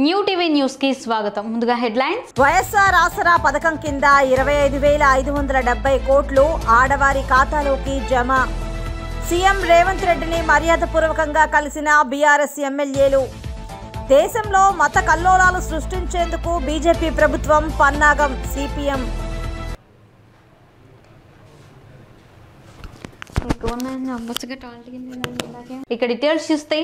New TV news కి స్వాగతం. ముందుగా హెడ్లైన్స్. వైఎస్ఆర్ ఆసరా పథకం కింద 25,570 కోట్లు ఆడవారి ఖాతాలోకి జమ. సీఎం రేవంత్ రెడ్డిని మర్యాదపూర్వకంగా కలిసిన బీఆర్ఎస్ ఎమ్మెల్యేలు. దేశంలో మత కల్లోలాలు సృష్టించేందుకు బీజేపీ ప్రభుత్వం పన్నాగం. సిపిఎం. ఇక డీటెయిల్స్ చూస్తే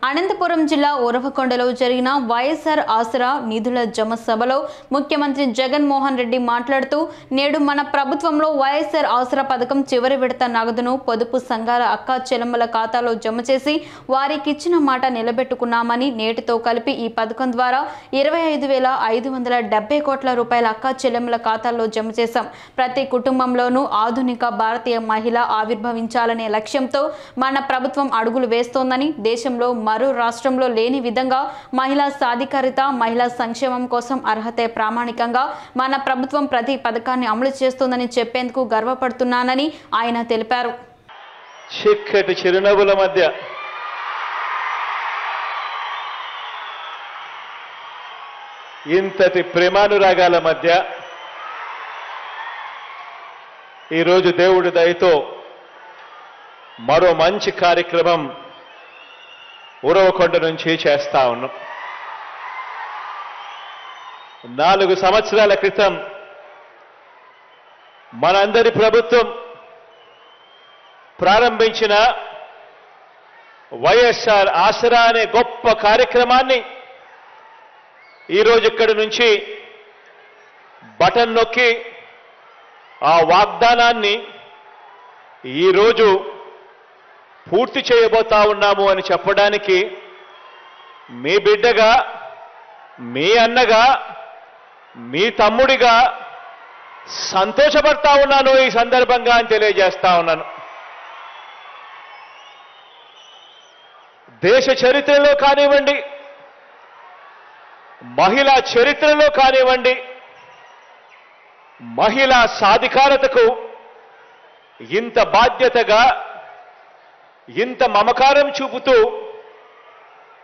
అనంతపురం జిల్లా ఉరవకొండలో జరిగిన వైఎస్ఆర్ ఆసరా నిధుల జమ సభలో ముఖ్యమంత్రి జగన్మోహన్ రెడ్డి మాట్లాడుతూ నేడు మన ప్రభుత్వంలో వైఎస్ఆర్ ఆసరా పథకం చివరి విడత నగదును పొదుపు సంఘాల అక్కా చెల్లెమ్మల ఖాతాలో జమ చేసి వారికి ఇచ్చిన మాట నిలబెట్టుకున్నామని, నేటితో కలిపి ఈ పథకం ద్వారా 25,570 కోట్ల రూపాయల అక్కా చెల్లెమ్మల ఖాతాల్లో జమ చేశాం. ప్రతి కుటుంబంలోనూ ఆధునిక భారతీయ మహిళ ఆవిర్భవించాలనే లక్ష్యంతో మన ప్రభుత్వం అడుగులు వేస్తోందని, దేశంలో మరో రాష్ట్రంలో లేని విధంగా మహిళా సాధికారిత, మహిళా సంక్షేమం కోసం అర్హతే ప్రామాణికంగా మన ప్రభుత్వం ప్రతి పథకాన్ని అమలు చేస్తోందని చెప్పేందుకు గర్వపడుతున్నానని ఆయన తెలిపారు. చిక్కటి చిరునవ్వుల మధ్య ఇంతటి ప్రేమానురాగాల మధ్య ఈరోజు దేవుడి దయతో మరో మంచి కార్యక్రమం ఉరవకొండ నుంచి చేస్తా ఉన్నాం. 4 సంవత్సరాల క్రితం మనందరి ప్రభుత్వం ప్రారంభించిన వైఎస్ఆర్ ఆసరా అనే గొప్ప కార్యక్రమాన్ని ఈరోజు ఇక్కడి నుంచి బటన్ నొక్కి ఆ వాగ్దానాన్ని ఈరోజు పూర్తి చేయబోతా ఉన్నాము అని చెప్పడానికి మీ బిడ్డగా, మీ అన్నగా, మీ తమ్ముడిగా సంతోషపడతా ఉన్నాను ఈ సందర్భంగా అని తెలియజేస్తా ఉన్నాను. దేశ చరిత్రలో కానివ్వండి, మహిళా చరిత్రలో కానివ్వండి, మహిళా సాధికారతకు ఇంత బాధ్యతగా, ఇంత మమకారం చూపుతూ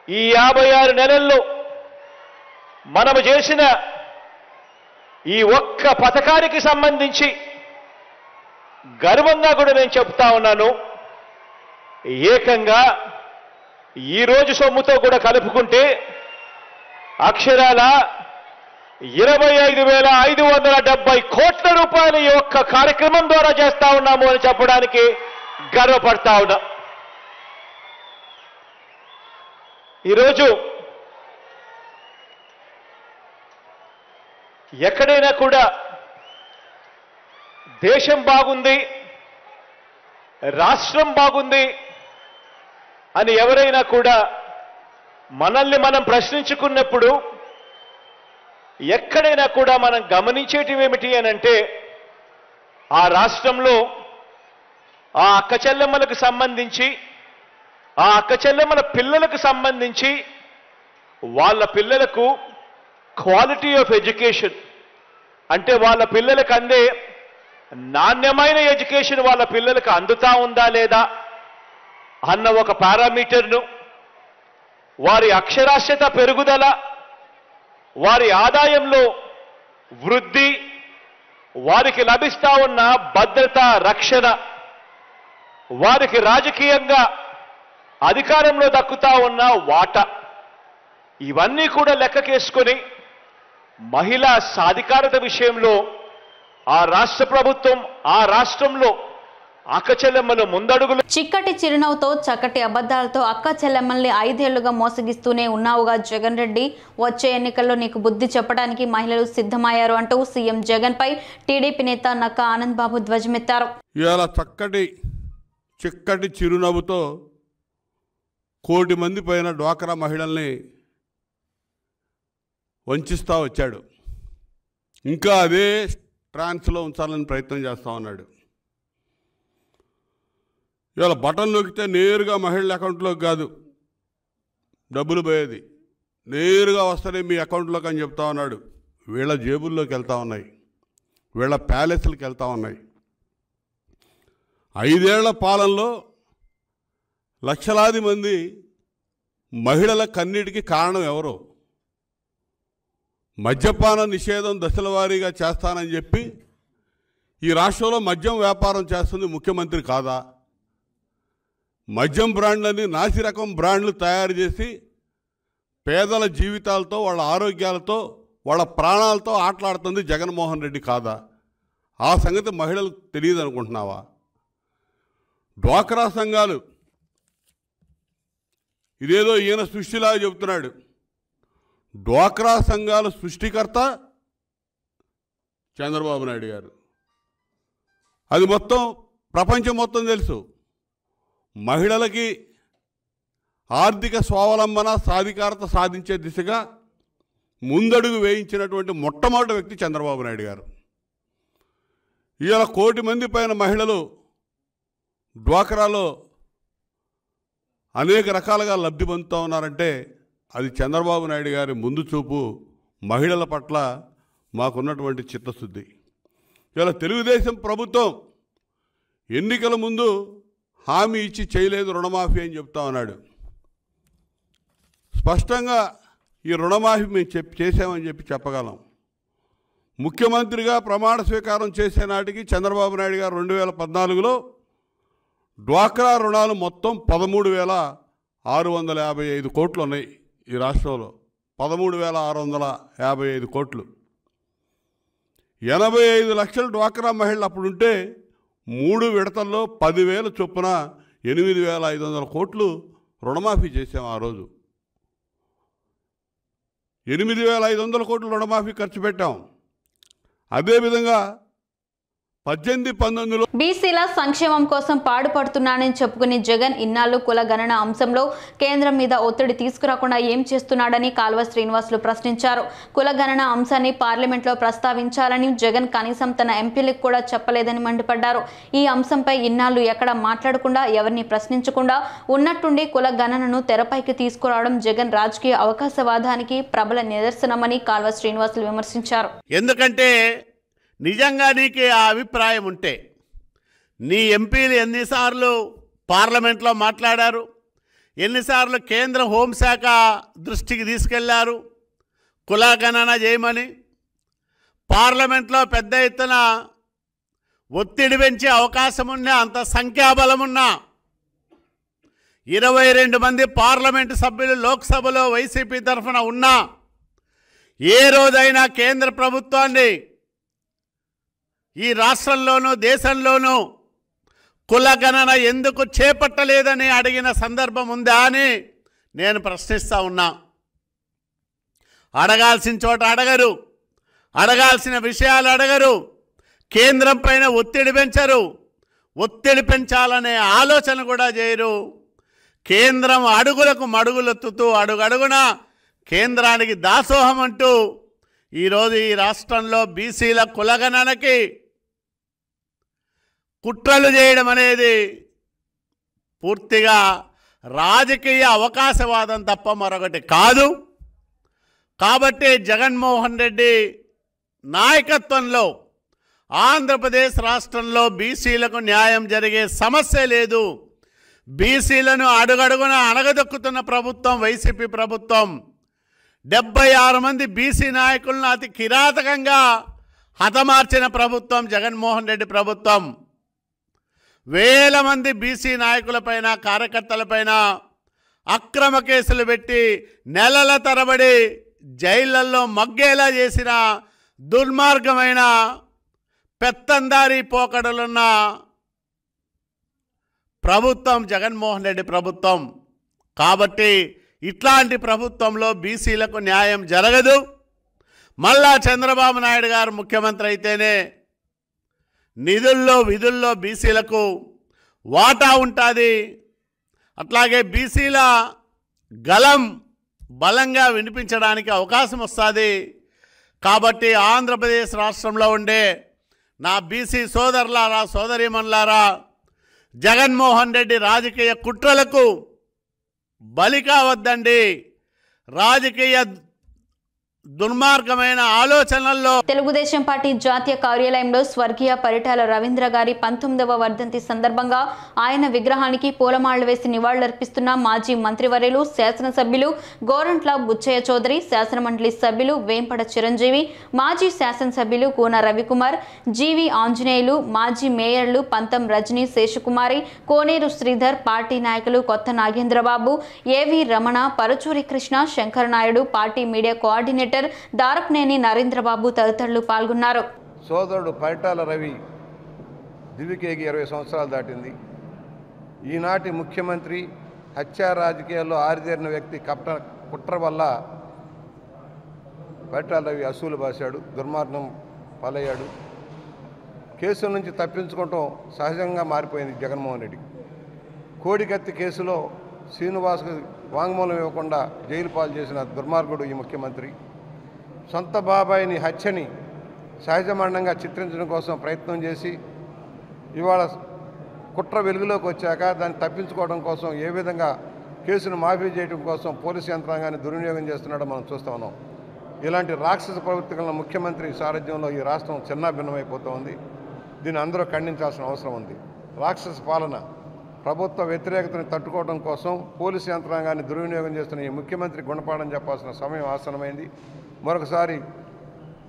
ఈ 56 నెలల్లో మనము చేసిన ఈ ఒక్క పథకానికి సంబంధించి గర్వంగా కూడా నేను చెప్తా ఉన్నాను. ఏకంగా ఈరోజు సొమ్ముతో కూడా కలుపుకుంటే అక్షరాల 25,570 కోట్ల రూపాయలు ఈ ఒక్క కార్యక్రమం ద్వారా చేస్తా ఉన్నాము అని చెప్పడానికి గర్వపడతా ఉన్నా. ఈరోజు ఎక్కడైనా కూడా దేశం బాగుంది, రాష్ట్రం బాగుంది అని ఎవరైనా కూడా మనల్ని మనం ప్రశ్నించుకున్నప్పుడు ఎక్కడైనా కూడా మనం గమనించేటివి ఏమిటి అనంటే, ఆ రాష్ట్రంలో ఆ అక్క చెల్లెమ్మలకు సంబంధించి, ఆ అక్క చెల్లెమ్మల పిల్లలకు సంబంధించి వాళ్ళ పిల్లలకు క్వాలిటీ ఆఫ్ ఎడ్యుకేషన్ అంటే వాళ్ళ పిల్లలకు అందే నాణ్యమైన ఎడ్యుకేషన్ వాళ్ళ పిల్లలకు అందుతా ఉందా లేదా అన్న ఒక పారామీటర్ను, వారి అక్షరాస్యత పెరుగుదల, వారి ఆదాయంలో వృద్ధి, వారికి లభిస్తా ఉన్న భద్రత, రక్షణ, వారికి రాజకీయంగా అధికారంలో దక్కుతా ఉన్న వాటా, ఇవన్నీ కూడా లెక్కకేసుకొని మహిళా సాధికారత విషయంలో ఆ రాష్ట్ర ప్రభుత్వం, ఆ రాష్ట్రంలో అక్క చెల్లెమ్మలు ముందడుగులు. చిక్కటి చిరునవ్వుతో, చక్కటి అబద్ధాలతో అక్క చెల్లెమ్మల్ని 5 ఏళ్లుగా మోసగిస్తూనే ఉన్నావుగా జగన్ రెడ్డి, వచ్చే ఎన్నికల్లో నీకు బుద్ధి చెప్పడానికి మహిళలు సిద్ధమయ్యారు అంటూ సీఎం జగన్ పై టీడీపీ నేత నక్కా ఆనంద్ బాబు ధ్వజమెత్తారు. ఇవాళ చిక్కటి చిరునవ్వుతో 1 కోటి మంది పైన డ్వాక్రా మహిళల్ని వంచిస్తూ వచ్చాడు. ఇంకా అదే ట్రాన్స్లో ఉంచాలని ప్రయత్నం చేస్తూ ఉన్నాడు. ఇవాళ బటన్ నొక్కితే నేరుగా మహిళల అకౌంట్లోకి కాదు డబ్బులు పోయేది, నేరుగా వస్తాయి మీ అకౌంట్లోకి అని చెప్తా ఉన్నాడు. వీళ్ళ జేబుల్లోకి వెళ్తూ ఉన్నాయి, వీళ్ళ ప్యాలెస్లకు వెళ్తూ ఉన్నాయి. 5 ఏళ్ల పాలనలో లక్షలాది మంది మహిళల కన్నీటికి కారణం ఎవరో? మద్యపాన నిషేధం దశల వారీగా చేస్తానని చెప్పి ఈ రాష్ట్రంలో మద్యం వ్యాపారం చేస్తుంది ముఖ్యమంత్రి కాదా? మద్యం బ్రాండ్లని నాసిరకం బ్రాండ్లు తయారు చేసి పేదల జీవితాలతో, వాళ్ళ ఆరోగ్యాలతో, వాళ్ళ ప్రాణాలతో ఆటలాడుతుంది జగన్మోహన్ రెడ్డి కాదా? ఆ సంగతి మహిళలకు తెలియదు అనుకుంటున్నావా? డ్వాక్రా సంఘాలు ఇదేదో ఈయన సృష్టిలాగా చెబుతున్నాడు. డ్వాక్రా సంఘాల సృష్టికర్త చంద్రబాబు నాయుడు గారు. అది మొత్తం ప్రపంచం మొత్తం తెలుసు. మహిళలకి ఆర్థిక స్వావలంబన, సాధికారత సాధించే దిశగా ముందడుగు వేయించినటువంటి మొట్టమొదటి వ్యక్తి చంద్రబాబు నాయుడు గారు. ఇవాళ 1 కోటి మంది పైన మహిళలు డ్వాక్రాలో అనేక రకాలుగా లబ్ధి పొందుతూ ఉన్నారంటే అది చంద్రబాబు నాయుడు గారి ముందు చూపు, మహిళల పట్ల మాకున్నటువంటి చిత్తశుద్ధి. ఇలా తెలుగుదేశం ప్రభుత్వం ఎన్నికల ముందు హామీ ఇచ్చి చేయలేదు రుణమాఫీ అని చెప్తా ఉన్నాడు. స్పష్టంగా ఈ రుణమాఫీ మేము చేసామని చెప్పగలం. ముఖ్యమంత్రిగా ప్రమాణ స్వీకారం చేసే నాటికి చంద్రబాబు నాయుడు గారు 2014లో డ్వాక్రా రుణాలు మొత్తం 13,655 కోట్లు ఉన్నాయి ఈ రాష్ట్రంలో. 13,655 కోట్లు. 85 లక్షల డ్వాక్రా మహిళలు అప్పుడుంటే 3 విడతల్లో 10,000 చొప్పున 8,500 కోట్లు రుణమాఫీ చేసాం ఆ రోజు. 8,500 కోట్లు రుణమాఫీ ఖర్చు పెట్టాం. అదేవిధంగా 18-19లో బీసీల సంక్షేమం కోసం పాటుపడుతున్నానని చెప్పుకుని జగన్ ఇన్నాళ్లు కుల గణన అంశంలో కేంద్రం మీద ఒత్తిడి తీసుకురాకుండా ఏం చేస్తున్నాడని కాల్వ శ్రీనివాసులు ప్రశ్నించారు. కుల గణన అంశాన్ని పార్లమెంట్లో ప్రస్తావించాలని జగన్ కనీసం తన ఎంపీలకు కూడా చెప్పలేదని మండిపడ్డారు. ఈ అంశంపై ఇన్నాళ్లు ఎక్కడ మాట్లాడకుండా, ఎవరిని ప్రశ్నించకుండా ఉన్నట్టుండి కుల గణనను తెరపైకి తీసుకురావడం జగన్ రాజకీయ అవకాశవాదానికి ప్రబల నిదర్శనమని కాల్వ శ్రీనివాసులు విమర్శించారు. ఎందుకంటే నిజంగా నీకు ఆ అభిప్రాయం ఉంటే నీ ఎంపీలు ఎన్నిసార్లు పార్లమెంట్లో మాట్లాడారు, ఎన్నిసార్లు కేంద్ర హోంశాఖ దృష్టికి తీసుకెళ్లారు కులగణన చేయమని. పార్లమెంట్లో పెద్ద ఎత్తున ఒత్తిడి పెంచే అవకాశం ఉన్నా, అంత సంఖ్యాబలం ఉన్నా 22 మంది పార్లమెంటు సభ్యులు లోక్సభలో వైసీపీ తరఫున ఉన్నా ఏ రోజైనా కేంద్ర ప్రభుత్వాన్ని ఈ రాష్ట్రంలోనూ దేశంలోనూ కులగణన ఎందుకు చేపట్టలేదని అడిగిన సందర్భం ఉందా అని నేను ప్రశ్నిస్తూ ఉన్నా. అడగాల్సిన చోట అడగరు, అడగాల్సిన విషయాలు అడగరు, కేంద్రం పైన ఒత్తిడి పెంచరు, ఒత్తిడి పెంచాలనే ఆలోచన కూడా చేయరు. కేంద్రం అడుగులకు మడుగులెత్తుతూ అడుగడుగున కేంద్రానికి దాసోహం అంటూ ఈరోజు ఈ రాష్ట్రంలో బీసీల కులగణనకి కుట్రలు చేయడం అనేది పూర్తిగా రాజకీయ అవకాశవాదం తప్ప మరొకటి కాదు. కాబట్టి జగన్మోహన్ రెడ్డి నాయకత్వంలో ఆంధ్రప్రదేశ్ రాష్ట్రంలో బీసీలకు న్యాయం జరిగే సమస్య లేదు. బీసీలను అడుగడుగున అణగదొక్కుతున్న ప్రభుత్వం వైసీపీ ప్రభుత్వం. 76 మంది బీసీ నాయకులను అతి కిరాతకంగా హతమార్చిన ప్రభుత్వం జగన్మోహన్ రెడ్డి ప్రభుత్వం. వేల మంది బీసీ నాయకులపైన, కార్యకర్తలపైన అక్రమ కేసులు పెట్టి నెలల తరబడి జైళ్లలో మగ్గేలా చేసిన దుర్మార్గమైన పెత్తందారీ పోకడలున్న ప్రభుత్వం జగన్మోహన్ రెడ్డి ప్రభుత్వం. కాబట్టి ఇట్లాంటి ప్రభుత్వంలో బీసీలకు న్యాయం జరగదు. మళ్ళా చంద్రబాబు నాయుడు గారు ముఖ్యమంత్రి అయితేనే నిధుల్లో విధుల్లో బీసీలకు వాటా ఉంటుంది. అట్లాగే బీసీల గలం బలంగా వినిపించడానికి అవకాశం వస్తుంది. కాబట్టి ఆంధ్రప్రదేశ్ రాష్ట్రంలో ఉండే నా బీసీ సోదరులారా, సోదరీమణులారా, జగన్మోహన్ రెడ్డి రాజకీయ కుట్రలకు బలి కావద్దండి. రాజకీయ దుర్మార్గమైన ఆలోచనల్లో తెలుగుదేశం పార్టీ జాతీయ కార్యాలయంలో స్వర్గీయ పరిటాల రవీంద్ర గారి 19వ వర్ధంతి సందర్భంగా ఆయన విగ్రహానికి పూలమాళ్లు వేసి నివాళులర్పిస్తున్న మాజీ మంత్రివర్యులు శాసనసభ్యులు గోరంట్ల బుచ్చయ్య చౌదరి, శాసనమండలి సభ్యులు వేంపడ చిరంజీవి, మాజీ శాసనసభ్యులు కూన రవికుమార్, జీవి ఆంజనేయులు, మాజీ మేయర్లు పంతం రజనీ శేషకుమారి, కోనేరు శ్రీధర్, పార్టీ నాయకులు Kotha Nagendrababu, A V Ramana, Paruchuri Krishna, Shankar Naidu, party media coordinator Darapneni Narendrababu తదితరులు పాల్గొన్నారు. సోదరుడు పరిటాల రవి దివికేగి 20 సంవత్సరాలు దాటింది. ఈనాటి ముఖ్యమంత్రి హత్యా రాజకీయాల్లో ఆరితేరిన వ్యక్తి కుట్ర వల్ల పరిటాల రవి అసూలు బాశాడు, దుర్మార్గం పాలయ్యాడు. కేసుల నుంచి తప్పించుకోవటం సహజంగా మారిపోయింది జగన్మోహన్ రెడ్డి. కోడికత్తి కేసులో శ్రీనివాస్కు వాంగ్మూలం ఇవ్వకుండా జైలు పాలు చేసిన దుర్మార్గుడు ఈ ముఖ్యమంత్రి. సొంత బాబాయిని హత్యని సహజమానంగా చిత్రించడం కోసం ప్రయత్నం చేసి ఇవాళ కుట్ర వెలుగులోకి వచ్చాక దాన్ని తప్పించుకోవడం కోసం ఏ విధంగా కేసును మాఫీ చేయడం కోసం పోలీసు యంత్రాంగాన్ని దుర్వినియోగం చేస్తున్నాడో మనం చూస్తూ ఉన్నాం. ఇలాంటి రాక్షస ప్రవృత్తిగల ముఖ్యమంత్రి సారథ్యంలో ఈ రాష్ట్రం చిన్నాభిన్నమైపోతూ ఉంది. దీన్ని అందరూ ఖండించాల్సిన అవసరం ఉంది. రాక్షస పాలన, ప్రభుత్వ వ్యతిరేకతను తట్టుకోవడం కోసం పోలీసు యంత్రాంగాన్ని దుర్వినియోగం చేస్తున్న ఈ ముఖ్యమంత్రి గుణపాఠం చెప్పాల్సిన సమయం ఆసన్నమైంది. మరొకసారి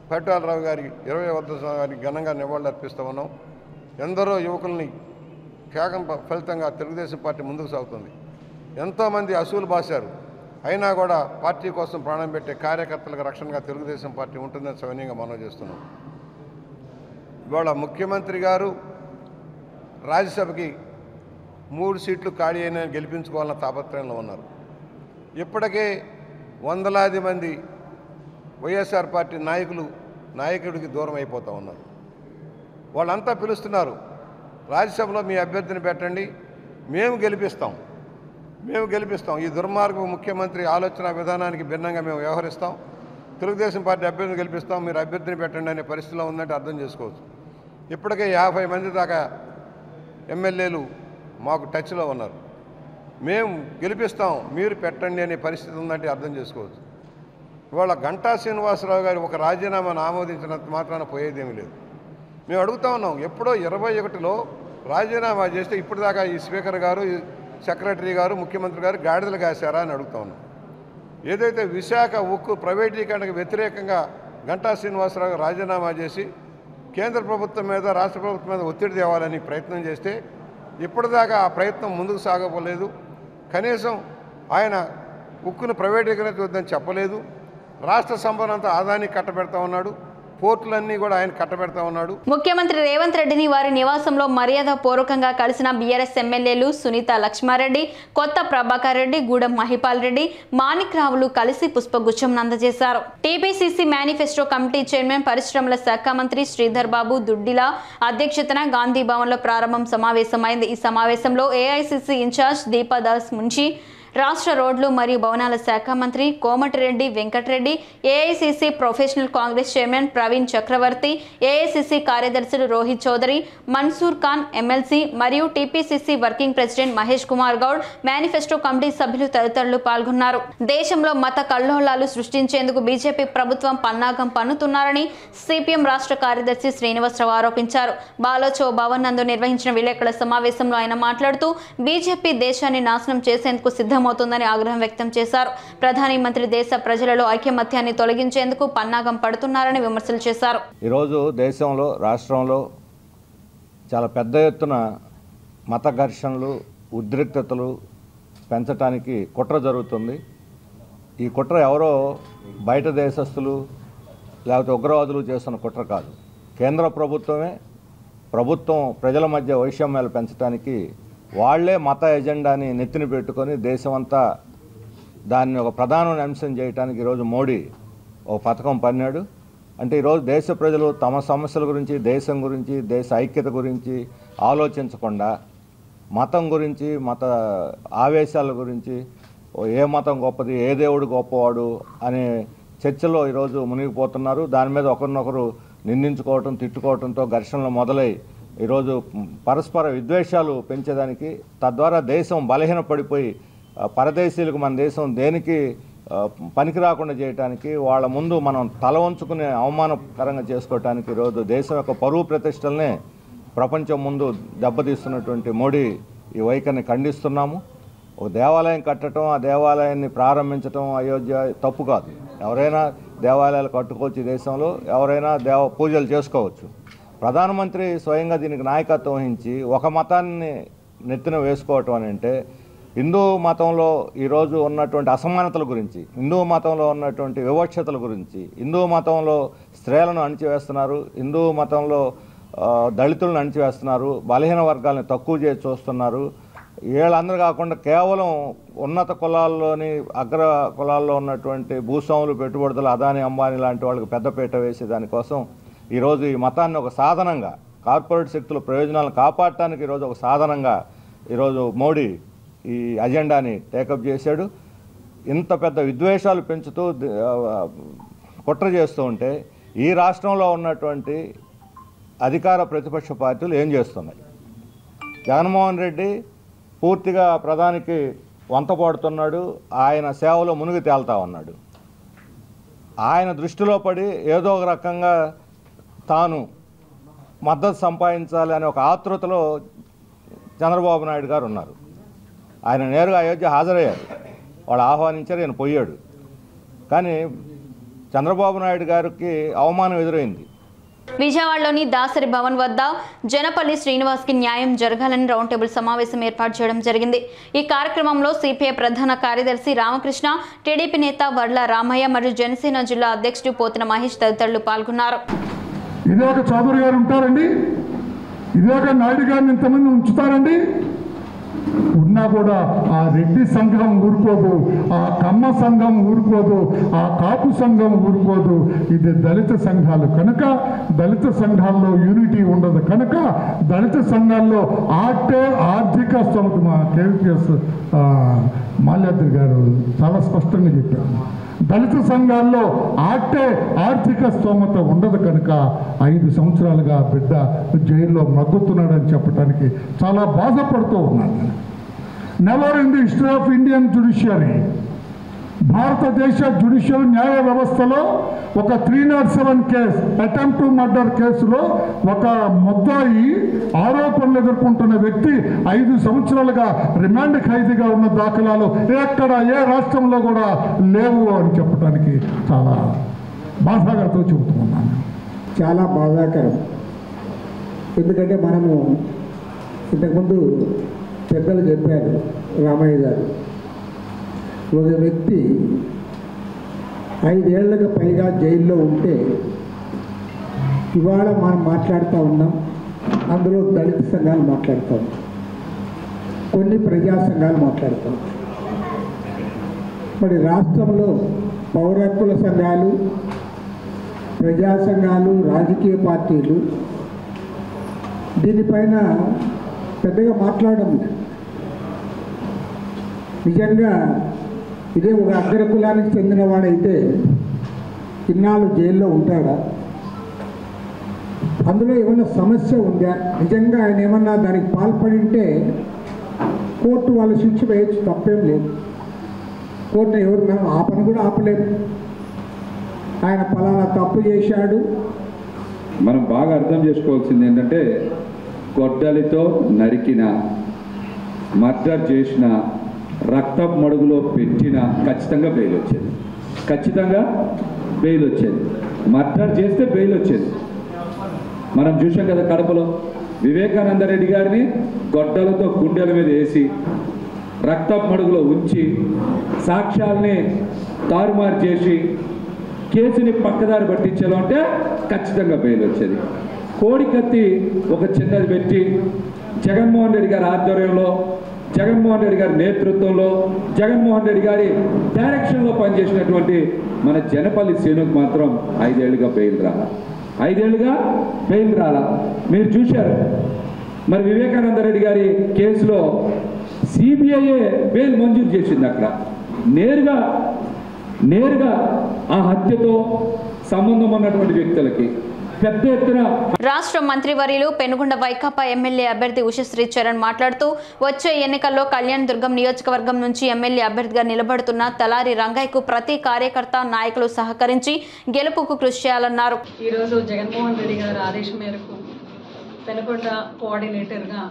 పరిటాల రావు గారి 20వ వర్ధంతికి ఘనంగా నివాళులర్పిస్తూ ఉన్నాం. ఎందరో యువకుల్ని త్యాగం ఫలితంగా తెలుగుదేశం పార్టీ ముందుకు సాగుతుంది. ఎంతోమంది అసూలు బాశారు, అయినా కూడా పార్టీ కోసం ప్రాణం పెట్టే కార్యకర్తలకు రక్షణగా తెలుగుదేశం పార్టీ ఉంటుందని సవినయంగా మనవి చేస్తున్నాం. ఇవాళ ముఖ్యమంత్రి గారు రాజ్యసభకి 3 సీట్లు ఖాళీ అయిన గెలిపించుకోవాలన్న తాపత్రయంలో ఉన్నారు. ఇప్పటికే వందలాది మంది వైఎస్ఆర్ పార్టీ నాయకుడికి దూరం అయిపోతూ ఉన్నారు. వాళ్ళంతా పిలుస్తున్నారు, రాజ్యసభలో మీ అభ్యర్థిని పెట్టండి, మేము గెలిపిస్తాం. ఈ దుర్మార్గ ముఖ్యమంత్రి ఆలోచన విధానానికి భిన్నంగా మేము వ్యవహరిస్తాం, తెలుగుదేశం పార్టీ అభ్యర్థిని గెలిపిస్తాం, మీరు అభ్యర్థిని పెట్టండి అనే పరిస్థితిలో ఉందంటే అర్థం చేసుకోవచ్చు. ఇప్పటికే 50 మంది దాకా ఎమ్మెల్యేలు మాకు టచ్లో ఉన్నారు. మేము గెలిపిస్తాం, మీరు పెట్టండి అనే పరిస్థితి ఉందంటే అర్థం చేసుకోవచ్చు. ఇవాళ గంటా శ్రీనివాసరావు గారు ఒక రాజీనామాను ఆమోదించినంత మాత్రాన పోయేదేమీ లేదు. మేము అడుగుతా ఉన్నాం, ఎప్పుడో 21లో రాజీనామా చేస్తే ఇప్పటిదాకా ఈ స్పీకర్ గారు, ఈ సెక్రటరీ గారు, ముఖ్యమంత్రి గారు గాడిదలు కాశారా అని అడుగుతా ఉన్నాం. ఏదైతే విశాఖ ఉక్కు ప్రైవేటీకరణకు వ్యతిరేకంగా గంటా శ్రీనివాసరావు గారు రాజీనామా చేసి కేంద్ర ప్రభుత్వం మీద, రాష్ట్ర ప్రభుత్వం మీద ఒత్తిడి తేవాలని ప్రయత్నం చేస్తే ఇప్పటిదాకా ఆ ప్రయత్నం ముందుకు సాగపోలేదు. కనీసం ఆయన ఉక్కును ప్రైవేటీకరించవద్దని చెప్పలేదు. రాష్ట్ర సంపదంతా ఆదాయానికి కట్టబెడతా ఉన్నాడు, పోర్టులన్నీ కూడా ఆయన కట్టబెడతా ఉన్నాడు. ముఖ్యమంత్రి రేవంత్ రెడ్డిని వారి నివాసంలో మర్యాద పూర్వకంగా కలిసిన బీఆర్ఎస్ ఎమ్మెల్యేలు సునీత లక్ష్మారెడ్డి, కొత్త ప్రభాకర్ రెడ్డి, గూడెం మహిపాల్ రెడ్డి, మాణిక్ రావులు కలిసి పుష్పగుచ్చం అందజేశారు. టీపీసీసీ మేనిఫెస్టో కమిటీ చైర్మన్ పరిశ్రమల శాఖ మంత్రి శ్రీధర్ బాబు దుడ్డిల అధ్యక్షతన గాంధీ భవన్లో ప్రారంభం సమావేశమైంది. ఈ సమావేశంలో ఏఐసీసీ ఇన్ఛార్జ్ దీపాదాస్ మున్షి, రాష్ట్ర రోడ్లు మరియు భవనాల శాఖ మంత్రి Komatireddy Venkatreddy, AICC professional Congress chairman Praveen Chakravarthy, AICC కార్యదర్శులు రోహిత్ చౌదరి, మన్సూర్ ఖాన్ ఎమ్మెల్సీ మరియు TPCC working president Mahesh Kumar Goud, manifesto committee సభ్యులు తదితరులు పాల్గొన్నారు. దేశంలో మత కల్లోలాలు సృష్టించేందుకు బీజేపీ ప్రభుత్వం పన్నాగం పన్నుతున్నారని సిపిఎం రాష్ట్ర కార్యదర్శి శ్రీనివాసరావు ఆరోపించారు. బాలోచో భవన్ నందు నిర్వహించిన విలేకరుల సమావేశంలో ఆయన మాట్లాడుతూ బీజేపీ దేశాన్ని నాశనం చేసేందుకు సిద్ధమవుతుందని ఆగ్రహం వ్యక్తం చేశారు. ప్రధాని మంత్రి దేశ ప్రజలలో ఐకమత్యాన్ని తొలగించేందుకు పన్నాగం పడుతున్నారని విమర్శలు చేశారు. ఈరోజు దేశంలో, రాష్ట్రంలో చాలా పెద్ద ఎత్తున మత ఘర్షణలు, ఉద్రిక్తతలు పెంచడానికి కుట్ర జరుగుతుంది. ఈ కుట్ర ఎవరో బయట దేశస్తులు లేకపోతే ఉగ్రవాదులు చేస్తున్న కుట్ర కాదు. కేంద్ర ప్రభుత్వమే ప్రభుత్వం ప్రజల మధ్య వైషమ్యాలు పెంచడానికి వాళ్లే మత ఎజెండాని నెత్తిన పెట్టుకొని దేశమంతా దాన్ని ఒక ప్రధానమైన అంశం చేయడానికి ఈరోజు మోడీ ఒక పథకం పన్నాడు. అంటే ఈరోజు దేశ ప్రజలు తమ సమస్యల గురించి, దేశం గురించి, దేశ ఐక్యత గురించి ఆలోచించకుండా మతం గురించి, మత ఆవేశాల గురించి, ఏ మతం గొప్పది, ఏ దేవుడు గొప్పవాడు అనే చర్చలో ఈరోజు మునిగిపోతున్నారు. దాని మీద ఒకరినొకరు నిందించుకోవటం, తిట్టుకోవడంతో ఘర్షణలు మొదలై ఈరోజు పరస్పర విద్వేషాలు పెంచేదానికి, తద్వారా దేశం బలహీనపడిపోయి పరదేశీయులకు మన దేశం దేనికి పనికి రాకుండా చేయడానికి, వాళ్ళ ముందు మనం తల వంచుకుని అవమానకరంగా చేసుకోవటానికి ఈరోజు దేశం యొక్క పరువు ప్రతిష్టలనే ప్రపంచం ముందు దెబ్బతీస్తున్నటువంటి మోడీ ఈ వైఖరిని ఖండిస్తున్నాము. ఒక దేవాలయం కట్టడం, ఆ దేవాలయాన్ని ప్రారంభించడం అయోధ్య తప్పు కాదు. ఎవరైనా దేవాలయాలు కట్టుకోవచ్చు, ఈ దేశంలో ఎవరైనా పూజలు చేసుకోవచ్చు. ప్రధానమంత్రి స్వయంగా దీనికి నాయకత్వం వహించి ఒక మతాన్ని నెత్తిన వేసుకోవటం అని అంటే, హిందూ మతంలో ఈరోజు ఉన్నటువంటి అసమానతల గురించి, హిందూ మతంలో ఉన్నటువంటి వివక్షతల గురించి, హిందూ మతంలో స్త్రీలను అణిచివేస్తున్నారు, హిందూ మతంలో దళితులను అణిచివేస్తున్నారు, బలహీన వర్గాలను తక్కువ చేసి చూస్తున్నారు. వీళ్ళందరూ కాకుండా కేవలం ఉన్నత కులాల్లోని అగ్ర కులాల్లో ఉన్నటువంటి భూస్వాములు, పెట్టుబడులు, అదాని అంబానీ లాంటి వాళ్ళకి పెద్దపీట వేసి దానికోసం ఈరోజు ఈ మతాన్ని ఒక సాధనంగా, కార్పొరేట్ శక్తుల ప్రయోజనాలను కాపాడటానికి ఈరోజు ఒక సాధనంగా ఈరోజు మోడీ ఈ అజెండాని టేకప్ చేశాడు. ఇంత పెద్ద విద్వేషాలు పెంచుతూ కుట్ర చేస్తూ ఉంటే ఈ రాష్ట్రంలో ఉన్నటువంటి అధికార ప్రతిపక్ష పార్టీలు ఏం చేస్తున్నాయి? జగన్మోహన్ రెడ్డి పూర్తిగా ప్రధానికి వంతపాడుతున్నాడు, ఆయన సేవలో మునిగి తేల్తా ఉన్నాడు. ఆయన దృష్టిలో పడి ఏదో ఒక రకంగా తాను మద్దతు సంపాదించాలి అనే ఒక ఆతృతలో చంద్రబాబు నాయుడు గారు ఉన్నారు. ఆయన నేరుగా అయోధ్య హాజరయ్యారు, వాళ్ళు ఆహ్వానించారు, ఆయన పోయాడు. కానీ చంద్రబాబు నాయుడు గారికి అవమానం ఎదురైంది. విజయవాడలోని దాసరి భవన్ వద్ద జనపల్లి శ్రీనివాస్కి న్యాయం జరగాలని రౌండ్ టేబుల్ సమావేశం ఏర్పాటు చేయడం జరిగింది. ఈ కార్యక్రమంలో సిపిఐ ప్రధాన కార్యదర్శి రామకృష్ణ, టీడీపీ నేత వర్ల రామయ్య మరియు జనసేన జిల్లా అధ్యక్షుడు పోతిన మహేష్ తదితరులు పాల్గొన్నారు. ఇదే ఒక చౌదరి గారు ఉంటారండి, ఇదే ఒక నాయుడు గారిని ఇంతమంది ఉంచుతారండి. ఉన్నా కూడా ఆ రెడ్డి సంఘం ఊరుకోదు, ఆ కమ్మ సంఘం ఊరుకోదు, ఆ కాపు సంఘం ఊరుకోదు. ఇది దళిత సంఘాలు కనుక దళిత సంఘాల్లో యూనిటీ ఉండదు కనుక దళిత సంఘాల్లో ఆర్థిక స్థోమత మా కేవీపీఎస్ మాల్యాద్రి గారు చాలా స్పష్టంగా చెప్పారు. దళిత సంఘాల్లో ఆర్థిక స్తోమత ఉండదు కనుక 5 సంవత్సరాలుగా బిడ్డ జైల్లో మగ్గుతున్నాడని చెప్పడానికి చాలా బాధపడుతూ ఉన్నాను. Never in the history of Indian judiciary, భారతదేశ జ్యుడిషియల్ న్యాయ వ్యవస్థలో ఒక 307 కేసు అటెంప్ట్ టు మర్డర్ కేసులో ఒక ముద్దాయి ఆరోపణలు ఎదుర్కొంటున్న వ్యక్తి 5 సంవత్సరాలుగా రిమాండ్ ఖైదీగా ఉన్న దాఖలాలు ఎక్కడ ఏ రాష్ట్రంలో కూడా లేవు అని చెప్పడానికి చాలా బాధాకరంతో చెబుతున్నాను. చాలా బాధాకరం. ఎందుకంటే మనము ఇంతకుముందు పెద్దలు చెప్పారు, రామయ్య గారు, ఒక వ్యక్తి 5 ఏళ్లకు పైగా జైల్లో ఉంటే ఇవాళ మనం మాట్లాడుతూ ఉన్నాం. అందులో దళిత సంఘాలు మాట్లాడుతాం, కొన్ని ప్రజా సంఘాలు మాట్లాడతాం. మరి రాష్ట్రంలో పౌర హక్కుల సంఘాలు, ప్రజా సంఘాలు, రాజకీయ పార్టీలు దీనిపైన పెద్దగా మాట్లాడడం. నిజంగా ఇదే ఒక అగ్ర కులానికి చెందినవాడైతే ఇన్నాళ్ళు జైల్లో ఉంటాడా? అందులో ఏమైనా సమస్య ఉందా? నిజంగా ఆయన ఏమన్నా దానికి పాల్పడి ఉంటే కోర్టు వాళ్ళ శిక్ష వేయచ్చు, తప్పేం లేదు. కోర్టు ఎవరు మేము ఆ పని కూడా ఆపలేదు. ఆయన ఫలానా తప్పు చేశాడు. మనం బాగా అర్థం చేసుకోవాల్సింది ఏంటంటే, గొడ్డలితో నరికిన, మర్డర్ చేసిన, రక్తపు మడుగులో పెట్టిన ఖచ్చితంగా బెయిల్ వచ్చేది. ఖచ్చితంగా బెయిల్ వచ్చేది. మర్డర్ చేస్తే బెయిల్ వచ్చేది. మనం చూసాం కదా కడపలో వివేకానంద రెడ్డి గారిని గొడ్డలతో గుండెల మీద వేసి రక్తపు మడుగులో ఉంచి సాక్ష్యాల్ని తారుమారు చేసి కేసుని పక్కదారి పట్టించాలో అంటే ఖచ్చితంగా బెయిల్ వచ్చేది. కోడికత్తి ఒక చిన్నది పెట్టి జగన్మోహన్ రెడ్డి గారి ఆధ్వర్యంలో, జగన్మోహన్ రెడ్డి గారి నేతృత్వంలో, జగన్మోహన్ రెడ్డి గారి డైరెక్షన్లో పనిచేసినటువంటి మన జనపల్లి శ్రీనుకు మాత్రం 5 ఏళ్ళుగా బెయిల్ రాలా. 5 ఏళ్ళుగా బెయిల్ రాలా. మీరు చూశారు మరి వివేకానంద రెడ్డి గారి కేసులో సిబిఐఏ బెయిల్ మంజూరు చేసింది. అక్కడ నేరుగా ఆ హత్యతో సంబంధం ఉన్నటువంటి వ్యక్తులకి పెద్ద ఎత్తున రాష్ట్ర మంత్రివర్యులు పెనుగొండ వైకాపా ఎమ్మెల్యే అభ్యర్థి ఉషశ్రీ చరణ్ మాట్లాడుతూ వచ్చే ఎన్నికల్లో కళ్యాణ్ దుర్గం నియోజకవర్గం నుంచి ఎమ్మెల్యే అభ్యర్థిగా నిలబడుతున్న తలారి రంగయ్యకు ప్రతి కార్యకర్త నాయకులు సహకరించి గెలుపుకు కృషి చేయాలన్నారు. ఈ రోజు జగన్మోహన్ రెడ్డి గారి ఆదేశం మేరకు పెనుగొండ కోఆర్డినేటర్గా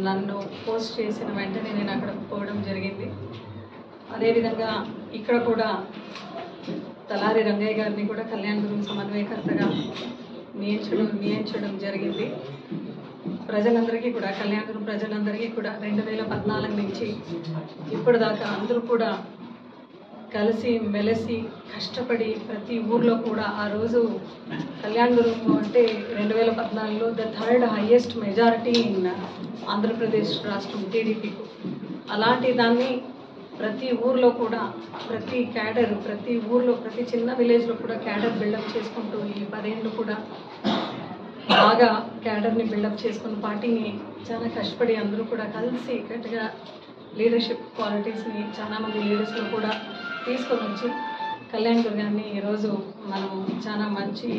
నన్ను పోస్ట్ చేసిన వెంటనే నేను అక్కడికి పోవడం జరిగింది. అదేవిధంగా ఇక్కడ కూడా తలారి రంగయ్య గారిని కూడా కళ్యాణ్ దుర్గం సమన్వయకర్తగా నియమించడం జరిగింది. ప్రజలందరికీ కూడా కళ్యాణ్ దుర్గం ప్రజలందరికీ కూడా 2014 నుంచి ఇప్పటిదాకా అందరూ కూడా కలిసి మెలిసి కష్టపడి ప్రతి ఊర్లో కూడా ఆ రోజు కళ్యాణ్ దుర్గం అంటే 2014లో the third highest majority in Andhra Pradesh రాష్ట్రం టీడీపీకు. అలాంటి దాన్ని ప్రతి ఊర్లో కూడా ప్రతి క్యాడర్ ప్రతి ఊర్లో ప్రతి చిన్న విలేజ్లో కూడా క్యాడర్ బిల్డప్ చేసుకుంటూ ఈ 10 ఏళ్ళు కూడా బాగా క్యాడర్ని బిల్డప్ చేసుకున్న పార్టీని చాలా కష్టపడి అందరూ కూడా కలిసి గట్టిగా లీడర్షిప్ క్వాలిటీస్ని చాలామంది లీడర్స్లో కూడా తీసుకొని వచ్చి కళ్యాణ్ దుర్గాన్ని ఈరోజు మనం చాలా మంచి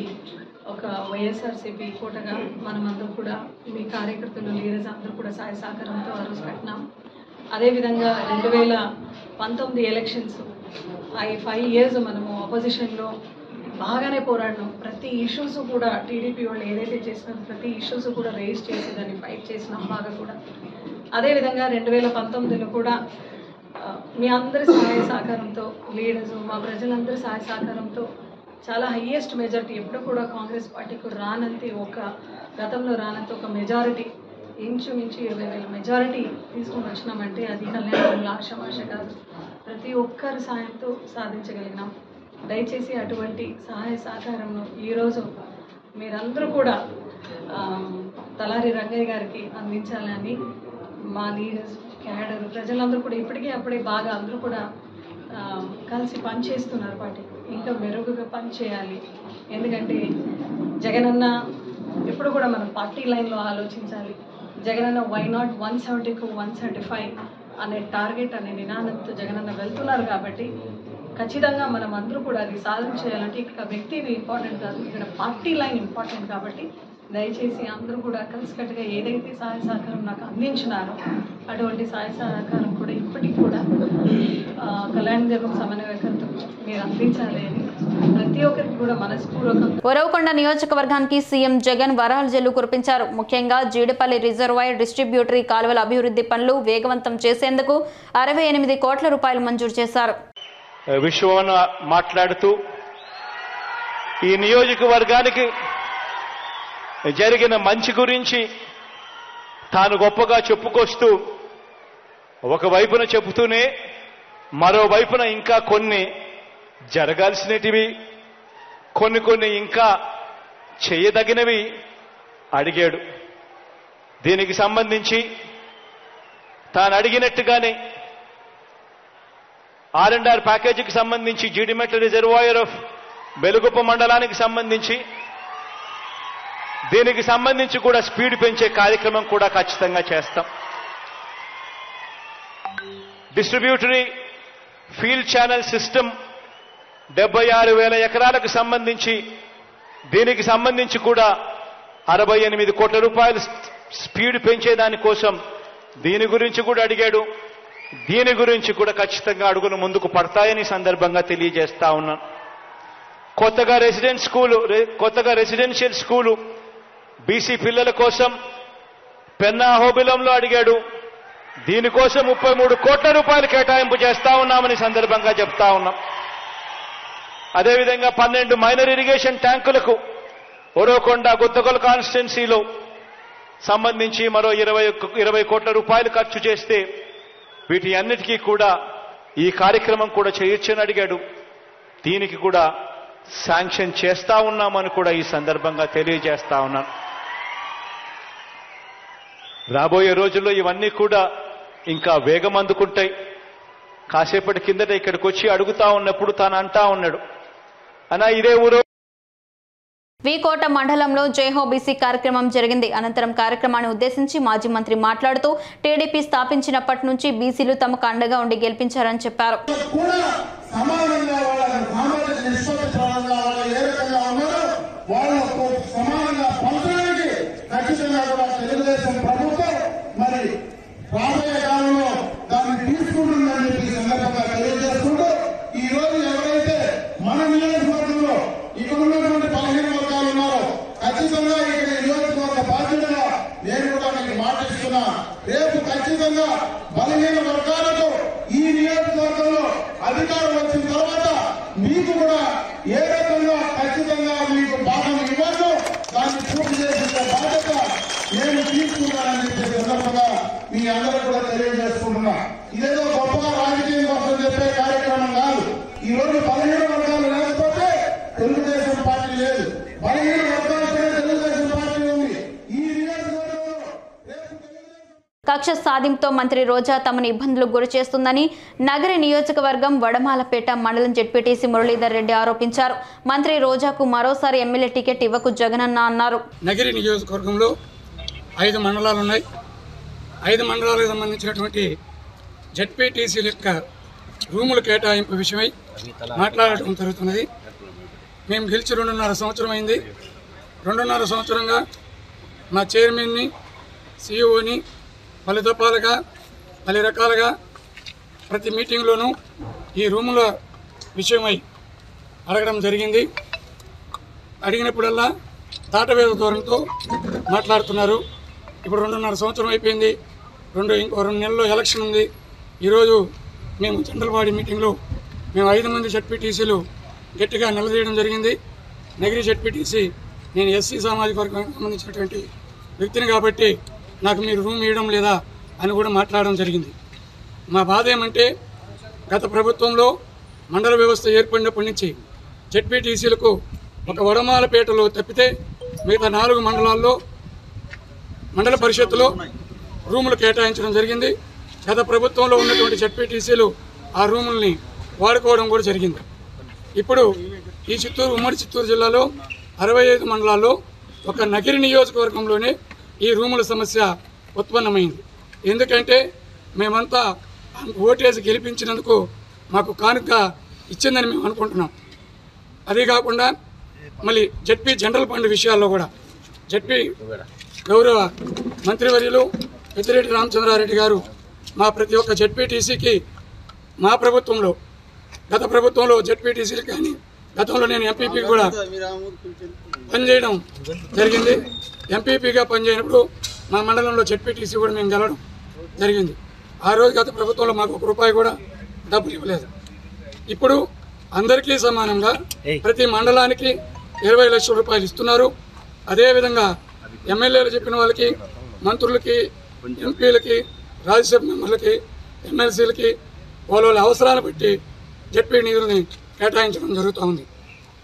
ఒక వైఎస్ఆర్సీపీ కోటగా మనమందరూ కూడా మీ కార్యకర్తలు లీడర్స్ అందరూ కూడా సహాయ సహకారంతో ఆ రోజు కట్టినాం. అదేవిధంగా 2019 ఎలక్షన్స్ 5 years మనము అపోజిషన్లో బాగానే పోరాడినాం. ప్రతి ఇష్యూస్ కూడా టీడీపీ వాళ్ళు ఏదైతే చేసినారో ప్రతి ఇష్యూస్ కూడా రేజ్ చేసి దాన్ని ఫైట్ చేసినాం బాగా కూడా. అదేవిధంగా 2019లో కూడా మీ అందరి సహాయ సహకారంతో లీడర్స్ మా ప్రజలందరి సహాయ సహకారంతో చాలా హయ్యెస్ట్ మెజారిటీ ఎప్పుడు కూడా కాంగ్రెస్ పార్టీకి రానంత గతంలో రానంత ఒక మెజారిటీ ఇంచుమించు 20,000 మెజారిటీ తీసుకొని వచ్చినామంటే అది కళ్యాణంలో ఆషామాష కాదు. ప్రతి ఒక్కరి సాయంతో సాధించగలిగినాం. దయచేసి అటువంటి సహాయ సహకారంలో ఈరోజు మీరందరూ కూడా తలారి రంగయ్య గారికి అందించాలని మా లీడర్స్ క్యాడర్ ప్రజలందరూ కూడా ఇప్పటికీ అప్పుడే బాగా అందరూ కూడా కలిసి పనిచేస్తున్నారు. పార్టీ ఇంకా మెరుగుగా పనిచేయాలి. ఎందుకంటే జగనన్న ఎప్పుడు కూడా మనం పార్టీ లైన్లో ఆలోచించాలి. జగనన్న వై నాట్ 170 175 అనే టార్గెట్ అనే నినాదంతో జగనన్న వెళ్తున్నారు కాబట్టి ఖచ్చితంగా మనం అందరూ కూడా అది సాధన చేయాలంటే ఇక్కడ వ్యక్తి ఇంపార్టెంట్ కాదు, ఇక్కడ పార్టీ లైన్ ఇంపార్టెంట్. కాబట్టి దయచేసి అందరూ కూడా కలిసికట్టుగా ఏదైతే సహాయ సహకారం నాకు అందించినారో అటువంటి సహాయ సహకారం కూడా ఇప్పటికి కూడా కళ్యాణ్ దుర్గం సమన్వయకర్తకు మీరు అందించాలి అని ప్రతి ఒక్కరికి కూడా మనస్ఫూర్వకంగా. ఉరవకొండ నియోజకవర్గానికి సీఎం జగన్ వరాల జల్లు కురిపించారు. ముఖ్యంగా జీడిపల్లి రిజర్వాయర్ డిస్ట్రిబ్యూటరీ కాలువల అభివృద్ధి పనులు వేగవంతం చేసేందుకు 68 కోట్ల రూపాయలు మంజూరు చేశారు. విశ్వవన మాట్లాడుతూ ఈ నియోజకవర్గానికి జరిగిన మంచి గురించి తాను గొప్పగా చెప్పుకొస్తూ ఒకవైపున చెబుతూనే మరోవైపున ఇంకా కొన్ని జరగాల్సినటివి కొన్ని ఇంకా చేయదగినవి అడిగాడు. దీనికి సంబంధించి తాను అడిగినట్టుగానే R&R ప్యాకేజీకి సంబంధించి జీడిమెట్ల రిజర్వాయర్ ఆఫ్ బెలుగుప్ప మండలానికి సంబంధించి దీనికి సంబంధించి కూడా స్పీడ్ పెంచే కార్యక్రమం కూడా ఖచ్చితంగా చేస్తాం. డిస్ట్రిబ్యూటరీ ఫీల్డ్ ఛానల్ సిస్టమ్ 76,000 ఎకరాలకు సంబంధించి దీనికి సంబంధించి కూడా 68 కోట్ల రూపాయలు స్పీడ్ పెంచేదాని కోసం దీని గురించి కూడా అడిగాడు. దీని గురించి కూడా ఖచ్చితంగా అడుగును ముందుకు పడతాయని సందర్భంగా తెలియజేస్తా ఉన్నాను. కొత్తగా రెసిడెన్షియల్ స్కూలు బీసీ పిల్లల కోసం పెన్నా హోబిలంలో అడిగాడు. దీనికోసం 33 కోట్ల రూపాయలు కేటాయింపు చేస్తా ఉన్నామని సందర్భంగా చెప్తా ఉన్నాం. అదేవిధంగా 12 మైనర్ ఇరిగేషన్ ట్యాంకులకు ఉరవకొండ గుత్తగొల కాన్స్టిట్యున్సీలో సంబంధించి మరో 20 కోట్ల రూపాయలు ఖర్చు చేస్తే వీటి అన్నిటికీ కూడా ఈ కార్యక్రమం కూడా చేయొచ్చని అడిగాడు. దీనికి కూడా శాంక్షన్ చేస్తా ఉన్నామని కూడా ఈ సందర్భంగా తెలియజేస్తా ఉన్నాను. రాబోయే రోజుల్లో ఇవన్నీ కూడా ఇంకా వేగం అందుకుంటాయి. కాసేపటి కిందట ఇక్కడికి వచ్చి అడుగుతా ఉన్నప్పుడు తాను అంటా ఉన్నాడు, అన్నా ఇదే ఊరు వీకోట మండలంలో జైహో బీసీ కార్యక్రమం జరిగింది. అనంతరం కార్యక్రమాన్ని ఉద్దేశించి మాజీ మంత్రి మాట్లాడుతూ టీడీపీ స్థాపించినప్పటి నుంచి బీసీలు తమకు అండగా ఉండి గెలిపించారని చెప్పారు. వాళ్ళకు సమానంగా పంచడానికి ఖచ్చితంగా కూడా తెలుగుదేశం ప్రభుత్వం మరి రాబోయే కాలంలో దాన్ని తీసుకుంటుందని చెప్పి సందర్భంగా తెలియజేసుకుంటూ ఈ రోజు ఎవరైతే మన నియోజకవర్గంలో ఇక్కడ ఉన్నటువంటి 15 వర్గాలు ఉన్నారో ఖచ్చితంగా ఇక్కడ నియోజకవర్గ బాధ్యతగా నేను కూడా మీకు మాటిస్తున్నా. రేపు ఖచ్చితంగా బలహీన వర్గాలకు ఈ నియోజకవర్గంలో అధికారం వచ్చిన తర్వాత మీకు కూడా ఏ రకంగా ఖచ్చితంగా మీకు భాగం ఇవ్వాలో దాన్ని పూర్తి చేసే బాధ్యత నేను తీసుకున్నానని చెప్పే సందర్భంగా మీ అందరూ కూడా తెలియజేసుకుంటున్నా. ఇదేదో గొప్పగా రాజకీయం కోసం చెప్పే కార్యక్రమం కాదు. ఈ రోజు బలహీన వర్గాలు లేకపోతే తెలుగుదేశం పార్టీ లేదు, బలహీన వర్గాలతో తెలుగుదేశం పార్టీ ఉంది. ఈ నియోజకవర్గంలో కక్ష సాధింపుతో మంత్రి రోజా తమను ఇబ్బందులకు గురి చేస్తుందని నగరి నియోజకవర్గం వడమాలపేట మండలం జెడ్పీటీసీ మురళీధర్ రెడ్డి ఆరోపించారు. మంత్రి రోజాకు మరోసారి ఎమ్మెల్యే టికెట్ ఇవ్వకు జగనన్న అన్నారు. నగరి నియోజకవర్గంలో 5 మండలాలు ఉన్నాయి. 5 మండలాలకు సంబంధించినటువంటి జెడ్పీటీసీల యొక్క రూముల కేటాయింపు విషయమై మాట్లాడటం జరుగుతున్నది. మేము గెలిచి 2.5 సంవత్సరం అయింది. 2.5 సంవత్సరంగా మా చైర్మన్ని, సిఇఓని పలు దఫాలుగా పలు రకాలుగా ప్రతి మీటింగ్లోనూ ఈ రూముల విషయమై అడగడం జరిగింది. అడిగినప్పుడల్లా దాటవేద ధోరణితో మాట్లాడుతున్నారు. ఇప్పుడు 2.5 సంవత్సరం అయిపోయింది. ఇంకో 2 నెలల్లో ఎలక్షన్ ఉంది. ఈరోజు మేము జనరల్ బాడీ మీటింగ్లో మేము 5 మంది జెడ్పీటీసీలు గట్టిగా నిలదీయడం జరిగింది. నగరి జెడ్పీటీసీ నేను ఎస్సీ సామాజిక వర్గానికి సంబంధించినటువంటి వ్యక్తిని కాబట్టి నాకు మీరు రూమ్ ఇవ్వడం లేదా అని కూడా మాట్లాడడం జరిగింది. మా బాధ ఏమంటే గత ప్రభుత్వంలో మండల వ్యవస్థ ఏర్పడినప్పటి నుంచి జెడ్పీటీసీలకు ఒక వడమాలపేటలో తప్పితే మిగతా 4 మండలాల్లో మండల పరిషత్తులో రూములు కేటాయించడం జరిగింది. గత ప్రభుత్వంలో ఉన్నటువంటి జెడ్పీటీసీలు ఆ రూముల్ని వాడుకోవడం కూడా జరిగింది. ఇప్పుడు ఈ ఉమ్మడి చిత్తూరు జిల్లాలో 65 మండలాల్లో ఒక నగిరి నియోజకవర్గంలోనే ఈ రూముల సమస్య ఉత్పన్నమైంది. ఎందుకంటే మేమంతా ఓటేసి గెలిపించినందుకు మాకు కానుక ఇచ్చిందని మేము అనుకుంటున్నాం. అదే కాకుండా మళ్ళీ జెడ్పీ జనరల్ ఫండ్ విషయాల్లో కూడా జెడ్పీ గౌరవ మంత్రివర్యులు పెద్దిరెడ్డి రామచంద్రారెడ్డి గారు మా ప్రతి ఒక్క జెడ్పీటీసీకి మా ప్రభుత్వంలో గత ప్రభుత్వంలో జెడ్పీటీసీలు కానీ గతంలో నేను ఎంపీపీ కూడా పనిచేయడం జరిగింది. ఎంపీపీగా పనిచేయనప్పుడు మా మండలంలో జెడ్పీటీసీ కూడా మేము గెలవడం జరిగింది. ఆ రోజు గత ప్రభుత్వంలో మాకు 1 రూపాయి కూడా డబ్బులు ఇవ్వలేదు. ఇప్పుడు అందరికీ సమానంగా ప్రతి మండలానికి 20 లక్షల రూపాయలు ఇస్తున్నారు. అదేవిధంగా ఎమ్మెల్యేలు చెప్పిన వాళ్ళకి, మంత్రులకి, ఎంపీలకి, రాజ్యసభ మెంబర్లకి, ఎమ్మెల్సీలకి వాళ్ళ అవసరాలను బట్టి జెడ్పీ నిధులని కేటాయించడం జరుగుతూ ఉంది.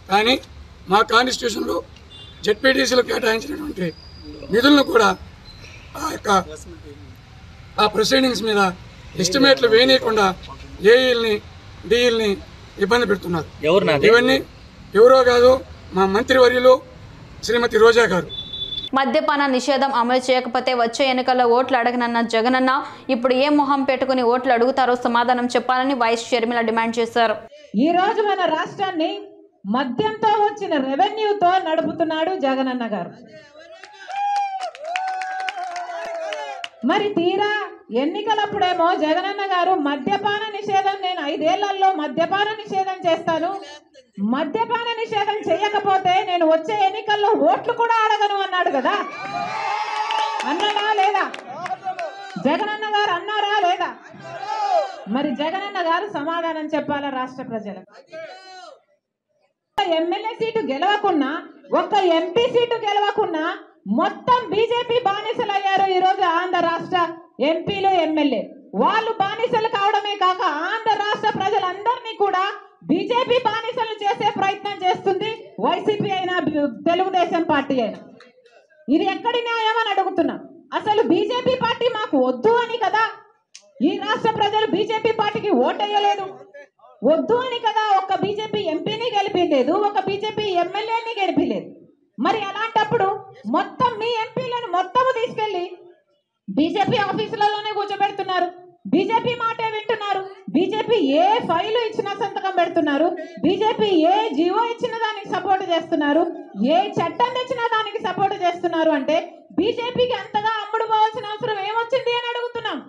కానీ మా కాన్స్టిట్యూషన్లో జెడ్పీటీసీలు కేటాయించినటువంటి నిధులను కూడా ఆ ప్రొసీడింగ్స్ మీద ఎస్టిమేట్లు వేయనీయకుండా ఏఈల్ని, డిఈల్ని ఇబ్బంది పెడుతున్నారు. ఇవన్నీ ఎవరో కాదు, మా మంత్రివర్యులు శ్రీమతి రోజా గారు. మద్యపాన నిషేధం అమలు చేయకపోతే వచ్చే ఎన్నికల్లో ఓట్లు అడగనన్న జగనన్న ఇప్పుడు ఏ మొహం పెట్టుకుని ఓట్లు అడుగుతారో సమాధానం చెప్పాలని వైఎస్ షర్మిల డిమాండ్ చేశారు. ఈ రోజు మన రాష్ట్రాన్ని మద్యంతో వచ్చిన రెవెన్యూతో నడుపుతున్నాడు జగనన్న గారు. మరి తీరా ఎన్నికలప్పుడేమో జగనన్న గారు మద్యపాన నిషేధం, నేను 5 ఏళ్లలో మద్యపాన నిషేధం చేస్తాను, మద్యపాన నిషేధం చేయకపోతే నేను వచ్చే ఎన్నికల్లో ఓట్లు కూడా అడగను అన్నాడు కదా. అన్నాడా లేదా? జగనన్న గారు అన్నారా లేదా? మరి జగనన్న గారు సమాధానం చెప్పాలా రాష్ట్ర ప్రజలకు. ఎమ్మెల్యే సీటు గెలవకున్నా, ఒక్క ఎంపీ సీటు గెలవకున్నా మొత్తం బీజేపీ బానిసలు అయ్యారు. ఈరోజు ఆంధ్ర రాష్ట్ర ఎంపీలు, ఎమ్మెల్యే వాళ్ళు బానిసలు కావడమే కాక ఆంధ్ర రాష్ట్ర ప్రజలందరినీ కూడా బీజేపీ బానిసలు చేసే ప్రయత్నం చేస్తుంది వైసీపీ అయినా తెలుగుదేశం పార్టీ అయినా. ఇది ఎక్కడి న్యాయం అని అడుగుతున్నాం. అసలు బీజేపీ పార్టీ మాకు వద్దు అని కదా ఈ రాష్ట్ర ప్రజలు బీజేపీ పార్టీకి ఓటేయలేదు. వద్దు అని కదా ఒక్క బీజేపీ ఎంపీని గెలిపించలేదు, ఒక బీజేపీ ఎమ్మెల్యేని గెలిపించలేదు. మరి అలాంటప్పుడు మొత్తం మీ ఎంపీలను మొత్తము తీసుకెళ్లి బీజేపీ ఆఫీసులలోనే కూర్చోబెడుతున్నారు, బీజేపీ మాటే వింటున్నారు, బీజేపీ ఏ ఫైలు ఇచ్చినా సంతకం పెడుతున్నారు, బీజేపీ ఏ జీవో ఇచ్చిన దానికి సపోర్ట్ చేస్తున్నారు, ఏ చట్టం తెచ్చినా దానికి సపోర్ట్ చేస్తున్నారు. అంటే బీజేపీకి అంతగా అమ్ముడు పోవాల్సిన అవసరం ఏమొచ్చింది అని అడుగుతున్నాం.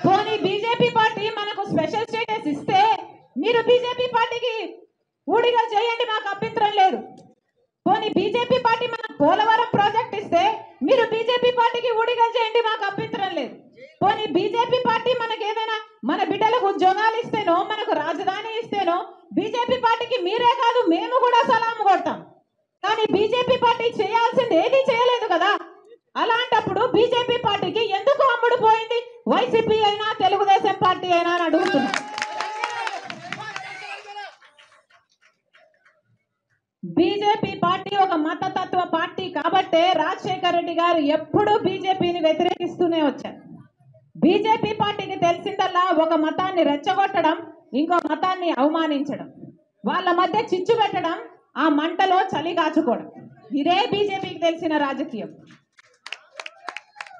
పోనీ బీజేపీ పార్టీ మనకు స్పెషల్ స్టేటస్ ఇస్తే మీరు బీజేపీ పార్టీకి ఊడిగా చేయండి, మాకు అభ్యంతరం లేదు. పోనీ బీజేపీ పార్టీ మనకు పోలవరం ప్రాజెక్ట్ ఇస్తే మీరు బీజేపీ పార్టీకి ఊడిగా చేయండి, మాకు అభ్యంతరం లేదు. పోనీ బీజేపీ పార్టీ మనకు ఏదైనా మన బిడ్డలకు ఉద్యోగాలు ఇస్తేనో మనకు రాజధాని ఇస్తేనో బీజేపీ పార్టీకి మీరే కాదు మేము కూడా సలాం కొడతాం. కానీ బీజేపీ పార్టీ చేయాల్సింది ఏది చేయలేదు కదా. అలాంటప్పుడు బీజేపీ పార్టీకి ఎందుకు అమ్ముడు పోయింది వైసీపీ అయినా తెలుగుదేశం పార్టీ అయినా అని అడుగుతున్నా. బీజేపీ పార్టీ ఒక మతతత్వ పార్టీ కాబట్టే రాజశేఖర రెడ్డి గారు ఎప్పుడూ బీజేపీని వ్యతిరేకిస్తూనే వచ్చారు. బీజేపీ పార్టీకి తెలిసిందల్లా ఒక మతాన్ని రెచ్చగొట్టడం, ఇంకో మతాన్ని అవమానించడం, వాళ్ళ మధ్య చిచ్చు పెట్టడం, ఆ మంటలో చలి కాచుకోవడం, ఇదే బీజేపీకి తెలిసిన రాజకీయం.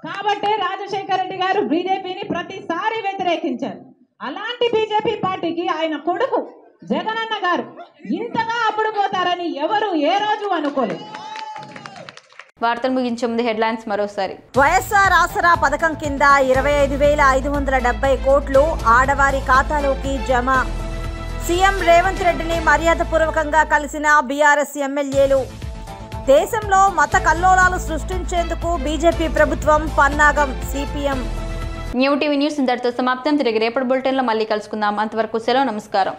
కాబట్టే రాజశేఖర రెడ్డి గారు బీజేపీని ప్రతిసారి వ్యతిరేకించారు. అలాంటి బీజేపీ పార్టీకి ఆయన కొడుకు జగనన్న గారు ఇంతగా అమ్ముడుపోతారని ఎవరు ఏ రోజు అనుకోలేదు. వార్తలు ముగించే ముందు హెడ్లైన్స్ మరోసారి. వైఎస్ఆర్ ఆసరా పథకం కింద 25,570 కోట్లు ఆడవారి ఖాతాలోకి జమ. సీఎం రేవంత్ రెడ్డిని మర్యాదపూర్వకంగా కలిసిన బీఆర్ఎస్ ఎమ్మెల్యేలు. దేశంలో మత కల్లోలాలు సృష్టించేందుకు బీజేపీ ప్రభుత్వం పన్నాగం సిపిఎం. న్యూ టీవీ న్యూస్ ఇంతటితో సమాప్తం. తిరిగి రేపటి బులెటిన్లో మళ్ళీ కలుసుకుందాం. అంతవరకు సెలవు, నమస్కారం.